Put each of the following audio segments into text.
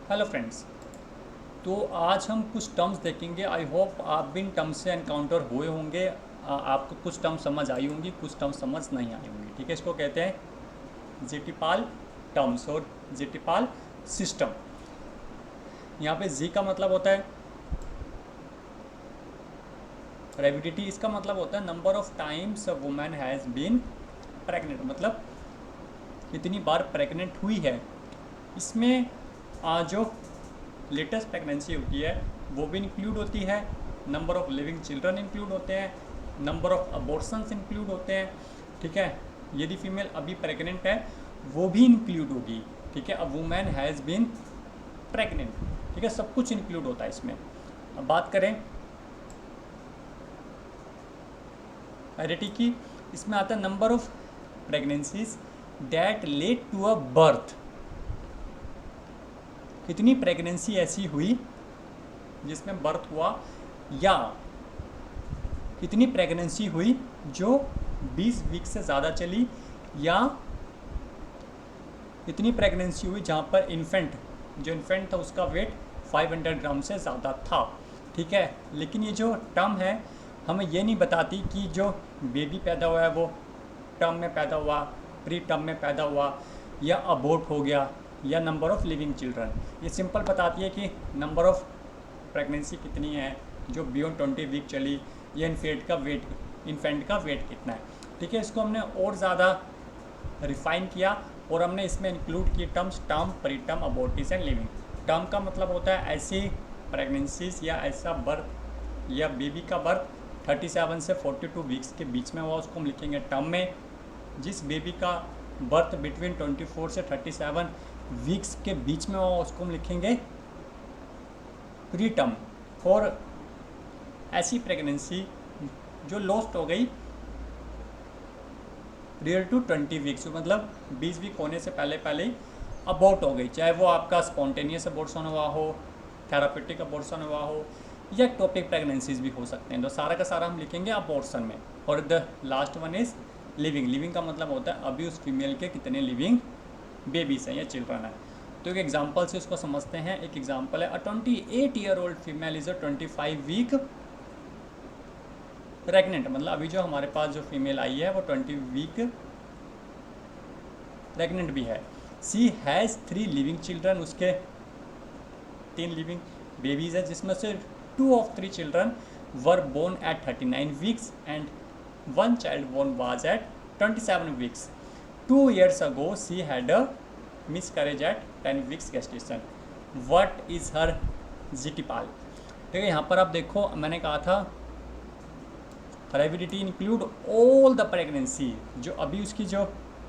Hello friends. तो आज हम कुछ टर्म्स देखेंगे। आई होप आप भी इन टर्म्स से एनकाउंटर हुए होंगे। आपको कुछ टर्म्स समझ आई होंगी, कुछ टर्म्स समझ नहीं आई होंगी। ठीक है, इसको कहते हैं जेटिपाल टर्म्स और जेटिपाल सिस्टम। यहाँ पे जी का मतलब होता है रेविडिटी। इसका मतलब होता है number of times a women has been pregnant, मतलब कितनी बार प्रेग्नेंट हुई है। इसमें जो लेटेस्ट प्रेगनेंसी होती है वो भी इंक्लूड होती है, number of living children include होते हैं, नंबर ऑफ अबॉर्शंस इंक्लूड होते हैं। ठीक है, यदि फीमेल अभी प्रेग्नेंट है वो भी इंक्लूड होगी। ठीक है, अ वुमेन हैज़ बीन प्रेग्नेंट। ठीक है, सब कुछ इंक्लूड होता है इसमें। अब बात करें हेरिडिटी की, इसमें आता है number of pregnancies that led to a birth. कितनी प्रेगनेंसी ऐसी हुई जिसमें बर्थ हुआ, या कितनी प्रेगनेंसी हुई जो 20 वीक से ज़्यादा चली, या इतनी प्रेगनेंसी हुई जहाँ पर जो इन्फेंट था उसका वेट 500 ग्राम से ज़्यादा था। ठीक है, लेकिन ये जो टर्म है हमें ये नहीं बताती कि जो बेबी पैदा हुआ है वो टर्म में पैदा हुआ, प्री टर्म में पैदा हुआ, या अबॉर्ट हो गया, या नंबर ऑफ़ लिविंग चिल्ड्रन। ये सिंपल बताती है कि नंबर ऑफ़ प्रेगनेंसी कितनी है जो बियॉन्ड 20 वीक चली, या इन्फेंट का वेट कितना है। ठीक है, इसको हमने और ज़्यादा रिफाइन किया और हमने इसमें इंक्लूड किए terms term, pre term, abortions and living. Term का मतलब होता है ऐसी प्रेगनेंसीज या ऐसा बर्थ या बेबी का बर्थ 37 से 42 वीक्स के बीच में हुआ, उसको हम लिखेंगे टर्म में। जिस बेबी का बर्थ बिटवीन 24 से 37 वीक्स के बीच में हुआ उसको हम लिखेंगे प्री टर्म। और ऐसी प्रेगनेंसी जो लॉस्ट हो गई रियल टू 20 वीक्स, मतलब 20 वीक होने से पहले पहले ही अबॉर्ट हो गई, चाहे वो आपका स्पॉन्टेनियस अबॉर्शन हुआ हो, थेरापेटिक अबॉर्शन हुआ हो, या टॉपिक प्रेगनेंसीज भी हो सकते हैं। तो सारा का सारा हम लिखेंगे अबॉर्शन में। और the last one is living. Living का मतलब होता है अभी उस फीमेल के कितने लिविंग बेबीज हैं या चिल्ड्रन है। तो एक एग्जाम्पल से उसको समझते हैं। एक एग्जाम्पल है, a 28 year old female is a 25 week pregnant. मतलब अभी जो हमारे पास जो फीमेल आई है वो 20 वीक प्रेग्नेंट भी है। सी हैज़ 3 लिविंग चिल्ड्रन, उसके 3 लिविंग बेबीज़ है, जिसमें से 2 of 3 children were born at 39 weeks and 1 child born was at 27 weeks. 2 years ago she had a miscarriage at 10 weeks gestation. What is her GTPAL. ठीक है, यहाँ पर आप देखो मैंने कहा था heredity include all the pregnancy. जो अभी उसकी जो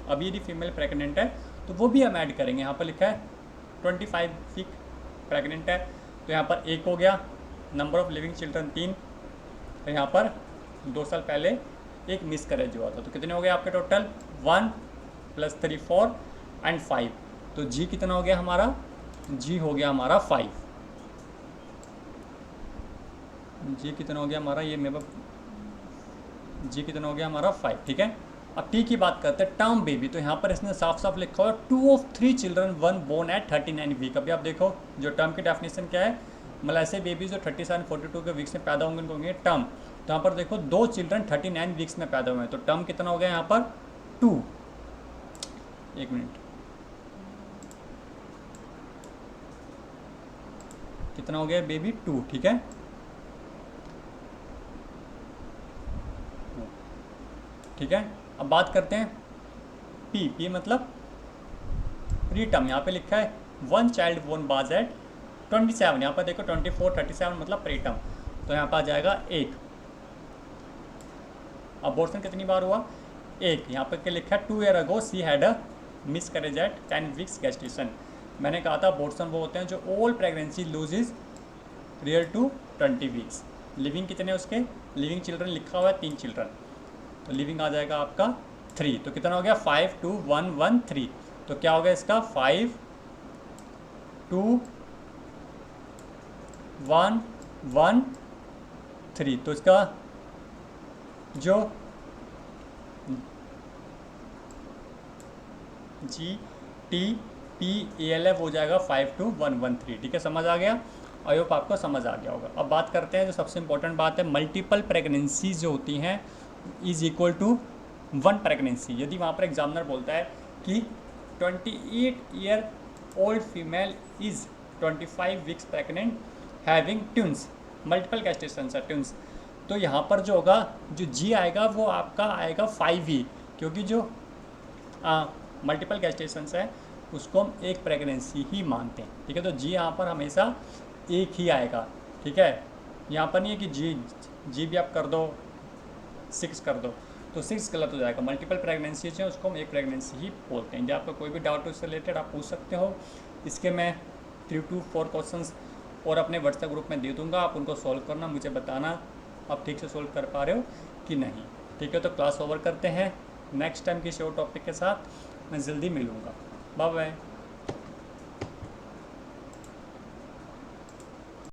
अभी यदि फीमेल प्रेग्नेंट है तो वो भी हम ऐड करेंगे। यहाँ पर लिखा है 25 वीक प्रेग्नेंट है तो यहाँ पर 1 हो गया, नंबर ऑफ लिविंग चिल्ड्रन 3, तो यहाँ पर 2 साल पहले एक मिसकैरेज हुआ था। तो कितने हो गए आपके टोटल 1 + 3 4 एंड 5। तो जी कितना हो गया हमारा, जी हो गया हमारा 5। जी कितना हो गया हमारा, ये मेरे जी कितना हो गया हमारा 5। ठीक है, अब टी की बात करते हैं टर्म बेबी। तो यहाँ पर इसने साफ साफ लिखा हुआ 2 of 3 children one born at 39 week. अभी आप देखो जो टर्म की डेफिनेशन क्या है, मतलब ऐसे बेबी जो 37 42 के वीक्स में पैदा होंगे उनको होंगे टर्म। तो यहाँ पर देखो 2 चिल्ड्रन 39 वीक्स में पैदा हुए हैं, तो टर्म कितना हो गया यहाँ पर 2। एक मिनट, कितना हो गया बेबी 2। ठीक है, ठीक है, अब बात करते हैं पी। पी मतलब प्री टर्म। यहाँ पे लिखा है 1 चाइल्ड बोर्न वाज एट 27। यहाँ पर देखो 24 37 मतलब प्री टर्म, तो यहाँ पर आ जाएगा 1। अबॉर्शन कितनी बार हुआ, 1। यहाँ पर क्या लिखा है 2 year ago she had a miscarriage at 10 weeks gestation। मैंने कहा था अबॉर्शन वो होते हैं जो all pregnancy losses real to 20 weeks. Living कितने उसके, लिविंग चिल्ड्रन लिखा हुआ है 3 चिल्ड्रन, तो लिविंग आ जाएगा आपका 3। तो कितना हो गया 5 2 1 1 3। तो क्या हो गया इसका 5 2 1 1 3। तो इसका जो जी टी PALF हो जाएगा 52113। ठीक है, समझ आ गया? आई होप आपको समझ आ गया होगा। अब बात करते हैं जो सबसे इंपॉर्टेंट बात है, मल्टीपल प्रेगनेंसीज जो होती हैं इज इक्वल टू 1 प्रेगनेंसी। यदि वहाँ पर एग्जामिनर बोलता है कि 28-year-old female is 25 weeks pregnant having twins, multiple gestation है ट्विंस, तो यहाँ पर जो होगा, जो जी आएगा वो आपका आएगा 5 ही, क्योंकि जो मल्टीपल गेस्टेशन है उसको हम एक प्रेगनेंसी ही मानते हैं। ठीक है, तो जी यहाँ पर हमेशा एक ही आएगा। ठीक है, यहाँ पर नहीं है कि जी भी आप कर दो 6 कर दो, तो 6 गलत हो जाएगा। मल्टीपल प्रेगनेंसी है उसको हम एक प्रेगनेंसी ही बोलते हैं। यदि आपको कोई भी डाउट उससे रिलेटेड आप पूछ सकते हो। इसके मैं 3 to 4 क्वेश्चंस और अपने व्हाट्सएप ग्रुप में दे दूंगा, आप उनको सॉल्व करना, मुझे बताना आप ठीक से सॉल्व कर पा रहे हो कि नहीं। ठीक है, तो क्लास ओवर करते हैं। नेक्स्ट टाइम किसी और टॉपिक के साथ मैं जल्दी मिलूँगा। Bye bye.